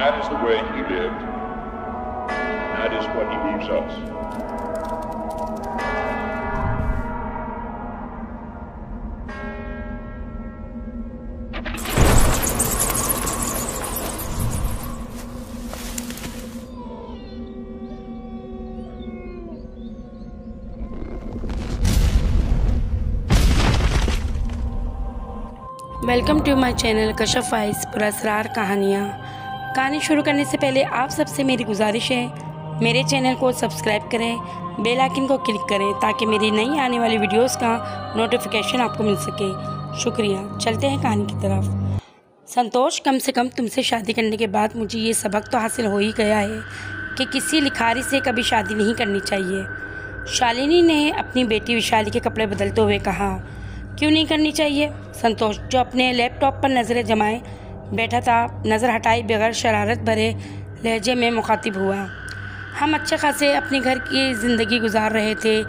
that is the way he lived. That is what he leaves us. Welcome to my channel Kashaf files पुरअसरार कहानियाँ। कहानी शुरू करने से पहले आप सबसे मेरी गुजारिश है, मेरे चैनल को सब्सक्राइब करें, बेल आइकन को क्लिक करें ताकि मेरी नई आने वाली वीडियोस का नोटिफिकेशन आपको मिल सके। शुक्रिया। चलते हैं कहानी की तरफ। संतोष, कम से कम तुमसे शादी करने के बाद मुझे ये सबक तो हासिल हो ही गया है कि किसी लिखारी से कभी शादी नहीं करनी चाहिए। शालिनी ने अपनी बेटी विशाली के कपड़े बदलते हुए कहा। क्यों नहीं करनी चाहिए? संतोष, जो अपने लैपटॉप पर नज़रें जमाए बैठा था, नज़र हटाई बगैर शरारत भरे लहजे में मुखातिब हुआ। हम अच्छे खासे अपने घर की ज़िंदगी गुजार रहे थे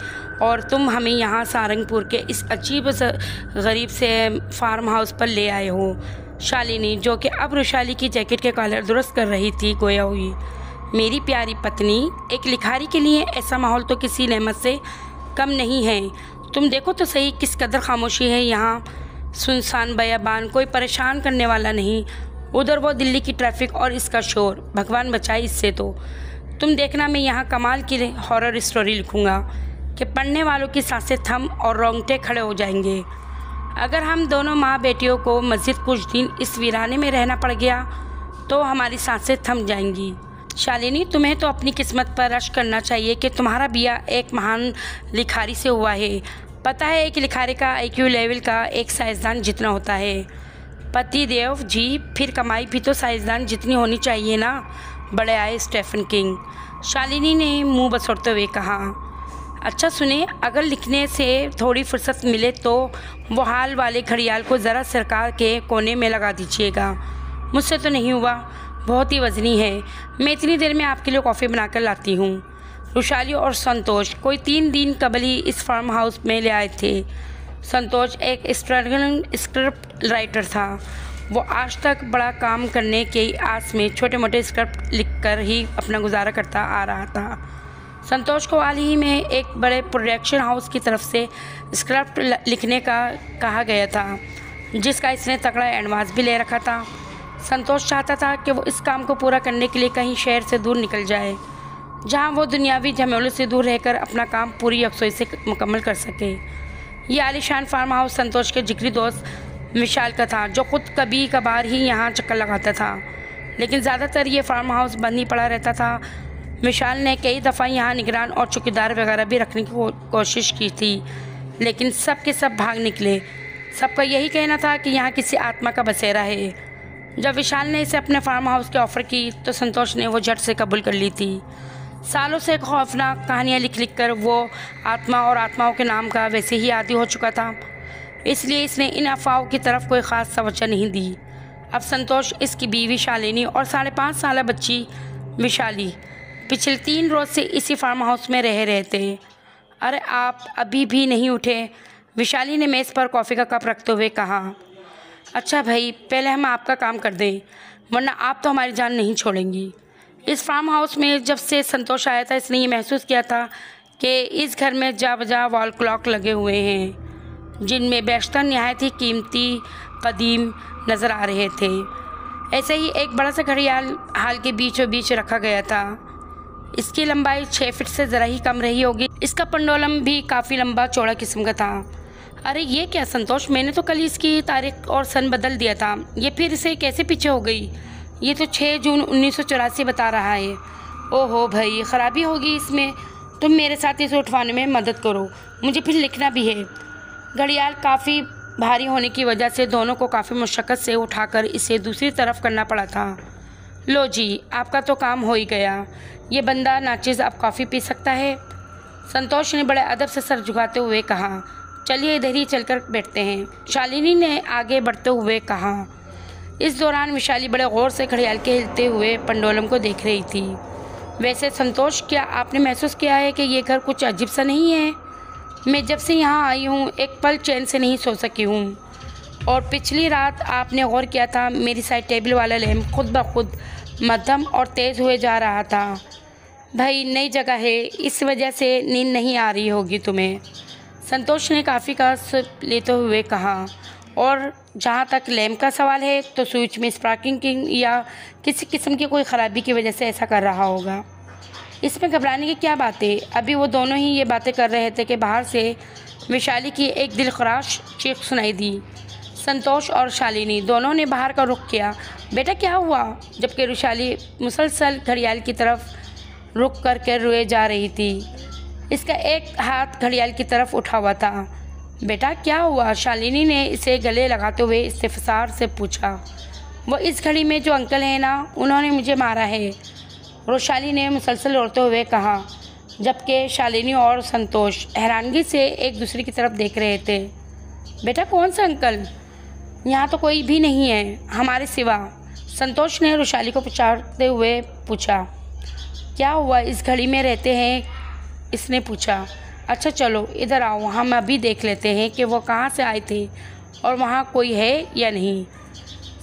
और तुम हमें यहाँ सहारनपुर के इस अजीब गरीब से फार्म हाउस पर ले आए हो। शालिनी, जो कि अब रुशाली की जैकेट के कॉलर दुरुस्त कर रही थी, गोया हुई। मेरी प्यारी पत्नी, एक लिखारी के लिए ऐसा माहौल तो किसी नेमत से कम नहीं है। तुम देखो तो सही किस कदर खामोशी है यहाँ। सुनसान बयाबान, कोई परेशान करने वाला नहीं। उधर वो दिल्ली की ट्रैफिक और इसका शोर, भगवान बचाए इससे तो। तुम देखना, मैं यहाँ कमाल की हॉरर स्टोरी लिखूँगा कि पढ़ने वालों की सांसें थम और रोंगटे खड़े हो जाएंगे। अगर हम दोनों माँ बेटियों को मज़ीद कुछ दिन इस वीराने में रहना पड़ गया तो हमारी सांसें थम जाएंगी। शालिनी, तुम्हें तो अपनी किस्मत पर रश करना चाहिए कि तुम्हारा बिया एक महान लिखारी से हुआ है। पता है एक लिखारी का IQ लेवल का एक साइंसदान जितना होता है। पति देव जी, फिर कमाई भी तो साइंसदान जितनी होनी चाहिए ना। बड़े आए स्टीफन किंग। शालिनी ने मुंह बसोड़ते हुए कहा। अच्छा सुने, अगर लिखने से थोड़ी फुर्सत मिले तो वो हाल वाले घड़ियाल को ज़रा सरकार के कोने में लगा दीजिएगा। मुझसे तो नहीं हुआ, बहुत ही वज़नी है। मैं इतनी देर में आपके लिए कॉफ़ी बनाकर लाती हूँ। रुशाली और संतोष कोई 3 दिन कबल ही इस फार्म हाउस में ले आए थे। संतोष एक स्ट्रगलिंग स्क्रिप्ट राइटर था। वो आज तक बड़ा काम करने की आस में छोटे मोटे स्क्रिप्ट लिखकर ही अपना गुजारा करता आ रहा था। संतोष को हाल ही में एक बड़े प्रोडक्शन हाउस की तरफ से स्क्रिप्ट लिखने का कहा गया था, जिसका इसने तगड़ा एडवांस भी ले रखा था। संतोष चाहता था कि वो इस काम को पूरा करने के लिए कहीं शहर से दूर निकल जाए, जहां वो दुनियावी झमेलों से दूर रहकर अपना काम पूरी यकसोई से मुकम्मल कर सके। ये आलीशान फार्म हाउस संतोष के जिगरी दोस्त विशाल का था, जो खुद कभी कभार ही यहाँ चक्कर लगाता था, लेकिन ज़्यादातर ये फार्म हाउस बंद ही पड़ा रहता था। विशाल ने कई दफ़ा यहाँ निगरान और चौकीदार वगैरह भी रखने की कोशिश की थी, लेकिन सब के सब भाग निकले। सबका यही कहना था कि यहाँ किसी आत्मा का बसेरा है। जब विशाल ने इसे अपने फार्म हाउस की ऑफ़र की तो संतोष ने वो झट से कबूल कर ली थी। सालों से खौफनाक कहानियाँ लिख कर वो आत्मा और आत्माओं के नाम का वैसे ही आदी हो चुका था, इसलिए इसने इन अफवाहों की तरफ कोई ख़ास तवज्जो नहीं दी। अब संतोष, इसकी बीवी शालिनी और 5.5 साल बच्ची विशाली पिछले 3 रोज़ से इसी फार्म हाउस में रह रहे थे। अरे आप अभी भी नहीं उठे? विशाली ने मेज़ पर कॉफ़ी का कप रखते हुए कहा। अच्छा भाई, पहले हम आपका काम कर दें, वरना आप तो हमारी जान नहीं छोड़ेंगी। इस फार्म हाउस में जब से संतोष आया था, इसने ये महसूस किया था कि इस घर में जा बजा वॉल क्लॉक लगे हुए हैं, जिनमें बेशतर नहायत ही कीमती कदीम नज़र आ रहे थे। ऐसे ही एक बड़ा सा घड़ियाल हाल के बीचों बीच रखा गया था। इसकी लंबाई 6 फीट से ज़रा ही कम रही होगी। इसका पंडोलम भी काफ़ी लंबा चौड़ा किस्म का था। अरे ये क्या संतोष, मैंने तो कल इसकी तारीख और सन बदल दिया था, ये फिर से कैसे पीछे हो गई? ये तो 6 जून 1984 बता रहा है। ओहो भाई, ख़राबी होगी इसमें। तुम मेरे साथ इसे उठवाने में मदद करो, मुझे फिर लिखना भी है। घड़ियाल काफ़ी भारी होने की वजह से दोनों को काफ़ी मुशक्क़त से उठाकर इसे दूसरी तरफ करना पड़ा था। लो जी, आपका तो काम हो ही गया। ये बंदा नाचिज़ अब कॉफ़ी पी सकता है। संतोष ने बड़े अदब से सर झुकाते हुए कहा। चलिए इधर ही चलकर बैठते हैं, शालिनी ने आगे बढ़ते हुए कहा। इस दौरान विशाली बड़े गौर से घड़ियाल के हिलते हुए पंडोलम को देख रही थी। वैसे संतोष, क्या आपने महसूस किया है कि ये घर कुछ अजीब सा नहीं है? मैं जब से यहाँ आई हूँ एक पल चैन से नहीं सो सकी हूँ। और पिछली रात आपने गौर किया था, मेरी साइड टेबल वाला लैम्प खुद ब खुद मध्यम और तेज़ हुए जा रहा था। भाई नई जगह है, इस वजह से नींद नहीं आ रही होगी तुम्हें, संतोष ने काफ़ी का सिप लेते हुए कहा। और जहाँ तक लैम्प का सवाल है तो स्विच में स्पार्किंग या किसी किस्म की कोई ख़राबी की वजह से ऐसा कर रहा होगा। इसमें घबराने की क्या बात है। अभी वो दोनों ही ये बातें कर रहे थे कि बाहर से वैशाली की एक दिलखराश चीख सुनाई दी। संतोष और शालिनी दोनों ने बाहर का रुख किया। बेटा क्या हुआ? जबकि वैशाली मुसलसल घड़ियाल की तरफ रुक करके रोए जा रही थी। इसका एक हाथ घड़ियाल की तरफ उठा हुआ था। बेटा क्या हुआ? शालिनी ने इसे गले लगाते हुए इस्तेफसार से पूछा। वो इस घड़ी में जो अंकल हैं ना, उन्होंने मुझे मारा है, वैशाली ने मुसलसल रोते हुए कहा। जबकि शालिनी और संतोष हैरानगी से एक दूसरे की तरफ देख रहे थे। बेटा कौन सा अंकल? यहाँ तो कोई भी नहीं है हमारे सिवा, संतोष ने वैशाली को पुकारते हुए पूछा। क्या हुआ, इस घड़ी में रहते हैं? इसने पूछा। अच्छा चलो इधर आओ, हम अभी देख लेते हैं कि वो कहाँ से आए थे और वहाँ कोई है या नहीं।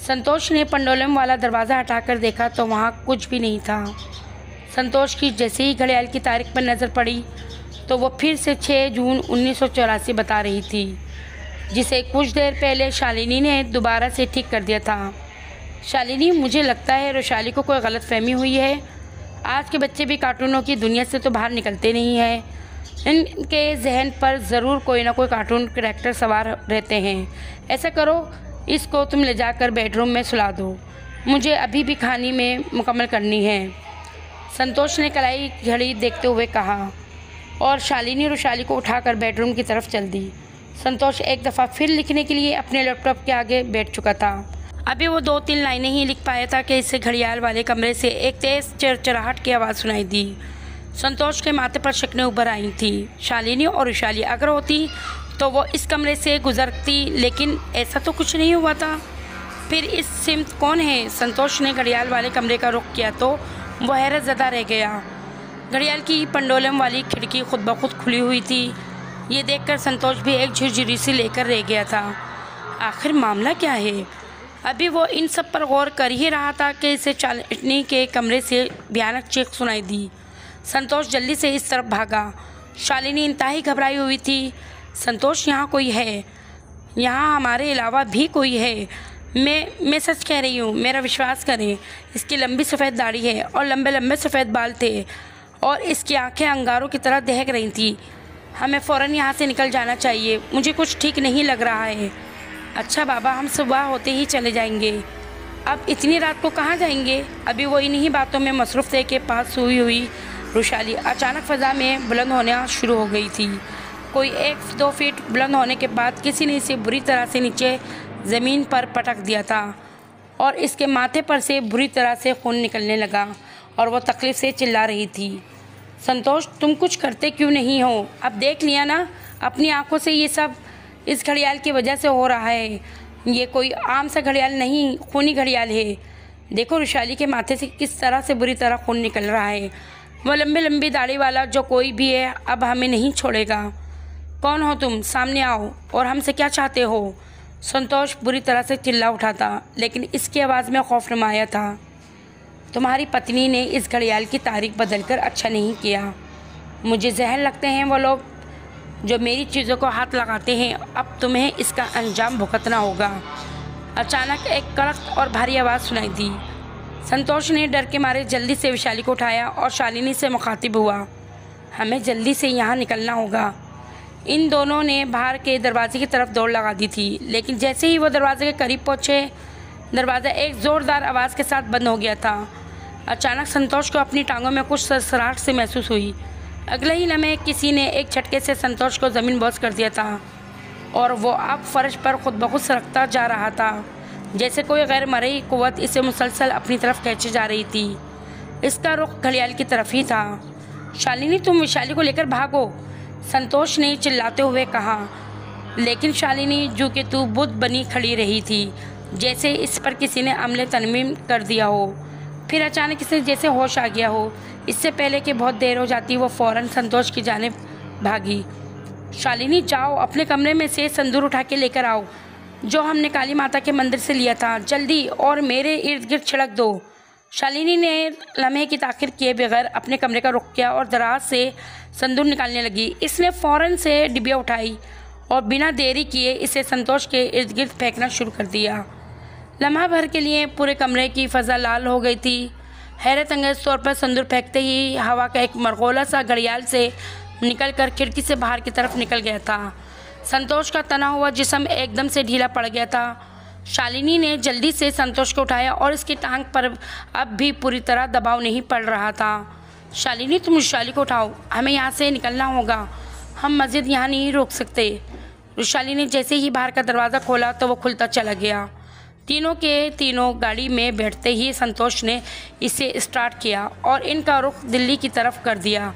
संतोष ने पंडोलम वाला दरवाज़ा हटाकर देखा तो वहाँ कुछ भी नहीं था। संतोष की जैसे ही घड़ियाल की तारीख पर नज़र पड़ी तो वो फिर से 6 जून 1984 बता रही थी, जिसे कुछ देर पहले शालिनी ने दोबारा से ठीक कर दिया था। शालिनी, मुझे लगता है वैशाली को कोई गलतफहमी हुई है। आज के बच्चे भी कार्टूनों की दुनिया से तो बाहर निकलते नहीं हैं। इनके जहन पर ज़रूर कोई ना कोई कार्टून कैरेक्टर सवार रहते हैं। ऐसा करो, इसको तुम ले जाकर बेडरूम में सुला दो, मुझे अभी भी कहानी में मुकम्मल करनी है, संतोष ने कलाई घड़ी देखते हुए कहा। और शालिनी वैशाली को उठाकर बेडरूम की तरफ चल दी। संतोष एक दफ़ा फिर लिखने के लिए अपने लैपटॉप के आगे बैठ चुका था। अभी वो 2-3 लाइनें ही लिख पाया था कि इसे घड़ियाल वाले कमरे से एक तेज़ चरचराहट की आवाज़ सुनाई दी। संतोष के माथे पर शक्लें उभर आई थी। शालिनी और वैशाली अगर होती तो वो इस कमरे से गुजरती, लेकिन ऐसा तो कुछ नहीं हुआ था। फिर इस सिमत कौन है? संतोष ने घड़ियाल वाले कमरे का रुख किया तो वो हैरत ज़दा रह गया। घड़ियाल की पंडोलम वाली खिड़की खुद ब खुद खुली हुई थी। ये देखकर संतोष भी एक झुरझुरी सी लेकर रह गया था। आखिर मामला क्या है? अभी वो इन सब पर गौर कर ही रहा था कि इसे शालिनी के कमरे से भयानक चीख सुनाई दी। संतोष जल्दी से इस तरफ भागा। शालिनी इंतहाई घबराई हुई थी। संतोष, यहाँ कोई है, यहाँ हमारे अलावा भी कोई है। मैं सच कह रही हूँ, मेरा विश्वास करें। इसकी लंबी सफ़ेद दाढ़ी है और लंबे लंबे सफ़ेद बाल थे और इसकी आंखें अंगारों की तरह दहक रही थी। हमें फ़ौरन यहाँ से निकल जाना चाहिए, मुझे कुछ ठीक नहीं लग रहा है। अच्छा बाबा, हम सुबह होते ही चले जाएंगे। अब इतनी रात को कहाँ जाएंगे? अभी वो इन्हीं बातों में मसरूफ़ थे कि पास सोई हुई वैशाली अचानक फ़ज़ा में बुलंद होना शुरू हो गई थी। कोई 1-2 फीट बुलंद होने के बाद किसी ने इसे बुरी तरह से नीचे ज़मीन पर पटक दिया था और इसके माथे पर से बुरी तरह से खून निकलने लगा और वो तकलीफ़ से चिल्ला रही थी। संतोष, तुम कुछ करते क्यों नहीं हो? अब देख लिया ना अपनी आंखों से, ये सब इस घड़ियाल की वजह से हो रहा है। ये कोई आम सा घड़ियाल नहीं, खूनी घड़ियाल है। देखो वैशाली के माथे से किस तरह से बुरी तरह खून निकल रहा है। वो लंबी लंबी दाढ़ी वाला जो कोई भी है अब हमें नहीं छोड़ेगा। कौन हो तुम? सामने आओ और हमसे क्या चाहते हो? संतोष बुरी तरह से चिल्ला उठा था, लेकिन इसकी आवाज़ में खौफ नुमाया था। तुम्हारी पत्नी ने इस घड़ियाल की तारीख बदलकर अच्छा नहीं किया। मुझे जहर लगते हैं वो लोग जो मेरी चीज़ों को हाथ लगाते हैं। अब तुम्हें इसका अंजाम भुगतना होगा। अचानक एक कड़क और भारी आवाज़ सुनाई दी। संतोष ने डर के मारे जल्दी से वैशाली को उठाया और शालिनी से मुखातिब हुआ। हमें जल्दी से यहाँ निकलना होगा। इन दोनों ने बाहर के दरवाजे की तरफ दौड़ लगा दी थी, लेकिन जैसे ही वो दरवाजे के करीब पहुँचे, दरवाज़ा एक ज़ोरदार आवाज़ के साथ बंद हो गया था। अचानक संतोष को अपनी टांगों में कुछ सरसराहट से महसूस हुई। अगले ही लम्हे किसी ने एक झटके से संतोष को ज़मीन बोझ कर दिया था और वो अब फर्श पर खुद ब खुद सरकता जा रहा था, जैसे कोई गैर मरई कुव्वत इसे मुसलसल अपनी तरफ खींचे जा रही थी। इसका रुख घड़ियाल की तरफ ही था। शालिनी, तुम वैशाली को लेकर भागो, संतोष ने चिल्लाते हुए कहा। लेकिन शालिनी जो कि तू बुत बनी खड़ी रही थी, जैसे इस पर किसी ने अमले तनमीम कर दिया हो। फिर अचानक इसे जैसे होश आ गया हो। इससे पहले कि बहुत देर हो जाती, वो फ़ौरन संतोष की जानिब भागी। शालिनी, जाओ अपने कमरे में से संदूर उठा के लेकर आओ जो हमने काली माता के मंदिर से लिया था, जल्दी, और मेरे इर्द गिर्द छिड़क दो। शालिनी ने लम्हे की ताखीर किए बगैर अपने कमरे का रुख किया और दराज से संदूर निकालने लगी। इसने फ़ौरन से डिबिया उठाई और बिना देरी किए इसे संतोष के इर्द गिर्द फेंकना शुरू कर दिया। लम्हा भर के लिए पूरे कमरे की फ़ज़ा लाल हो गई थी। हैरत अंगेज़ तौर पर संदूर फेंकते ही हवा का एक मरगोला सा घड़ियाल से निकलकर खिड़की से बाहर की तरफ निकल गया था। संतोष का तना हुआ जिस्म एकदम से ढीला पड़ गया था। शालिनी ने जल्दी से संतोष को उठाया और इसकी टांग पर अब भी पूरी तरह दबाव नहीं पड़ रहा था। शालिनी, तुम रुशाली को उठाओ, हमें यहाँ से निकलना होगा, हम मस्जिद यहाँ नहीं रोक सकते। रुशाली ने जैसे ही बाहर का दरवाज़ा खोला तो वो खुलता चला गया। तीनों के तीनों गाड़ी में बैठते ही संतोष ने इसे स्टार्ट किया और इनका रुख दिल्ली की तरफ कर दिया।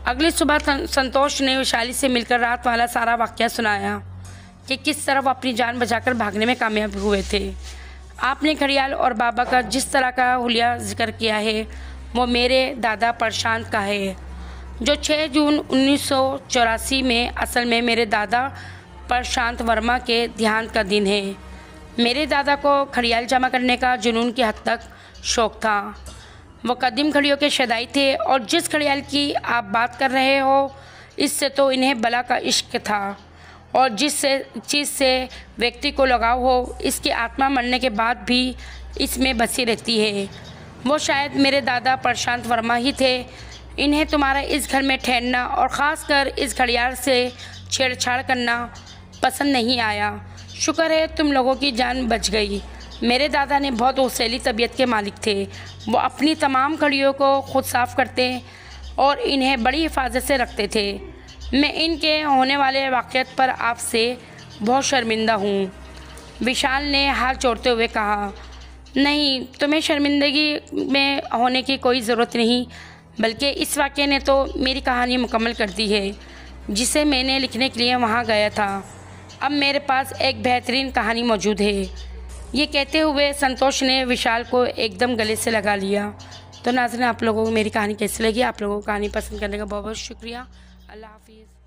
अगली सुबह संतोष ने विशाली से मिलकर रात वाला सारा वाक़या सुनाया कि किस तरह वो अपनी जान बचाकर भागने में कामयाब हुए थे। आपने घड़ियाल और बाबा का जिस तरह का हुलिया जिक्र किया है वो मेरे दादा प्रशांत का है, जो 6 जून 1984 में असल में मेरे दादा प्रशांत वर्मा के देहांत का दिन है। मेरे दादा को घड़ियाल जमा करने का जुनून की हद तक शौक़ था। वो कदीम घड़ियों के शदाई थे और जिस घड़ियाल की आप बात कर रहे हो इससे तो इन्हें बला का इश्क था और जिस चीज़ से व्यक्ति को लगाव हो इसकी आत्मा मरने के बाद भी इसमें बसी रहती है। वो शायद मेरे दादा प्रशांत वर्मा ही थे। इन्हें तुम्हारा इस घर में ठहरना और ख़ासकर इस घड़ियाल से छेड़छाड़ करना पसंद नहीं आया। शुक्र है तुम लोगों की जान बच गई। मेरे दादा ने बहुत हौसली तबीयत के मालिक थे। वो अपनी तमाम घड़ियों को खुद साफ़ करते और इन्हें बड़ी हिफाजत से रखते थे। मैं इनके होने वाले वाक़यात पर आपसे बहुत शर्मिंदा हूँ। विशाल ने हाथ जोड़ते हुए कहा, नहीं, तुम्हें शर्मिंदगी में होने की कोई ज़रूरत नहीं, बल्कि इस वाक़े ने तो मेरी कहानी मुकम्मल कर दी है जिसे मैंने लिखने के लिए वहाँ गया था। अब मेरे पास एक बेहतरीन कहानी मौजूद है। ये कहते हुए संतोष ने विशाल को एकदम गले से लगा लिया। तो नाज़रीन, आप लोगों को मेरी कहानी कैसी लगी? आप लोगों को कहानी पसंद करने का बहुत बहुत शुक्रिया। अल्लाह हाफिज़।